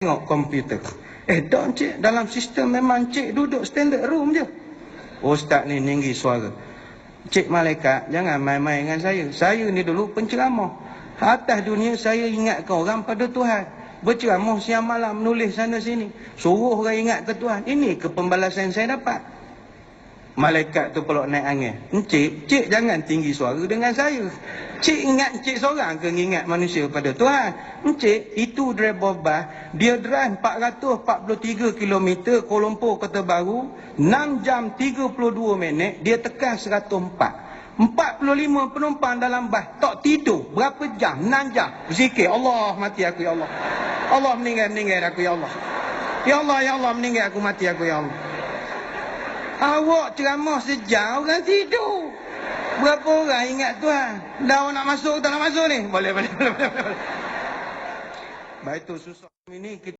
tengok komputer. Tak cik, dalam sistem memang cik duduk standard room je. Ustaz ni tinggi suara. Cik malaikat, jangan main-main dengan saya. Saya ni dulu penceramah. Atas dunia saya ingatkan orang pada Tuhan. Berceramah siang malam, menulis sana sini. Suruh orang ingat ke Tuhan. Ini ke pembalasan saya dapat. Malaikat tu peluk naik angin. Cik jangan tinggi suara dengan saya. Cik ingat cik seorang ke ingat manusia pada Tuhan? Cik, itu driver bas. Dia drive 443 km Kuala Lumpur Kota Baru. 6 jam 32 minit. Dia tekan 104. 45 penumpang dalam bas. Tak tidur. Berapa jam? 6 jam. Berzikir. Allah, mati aku ya Allah. Allah meninggal aku ya Allah. Ya Allah meninggal aku, mati aku ya Allah. Awak ceramah sejam, orang tidur. Berapa orang ingat Tuhan? Dah nak masuk tak nak masuk ni? Boleh. Baik tu susah ini kita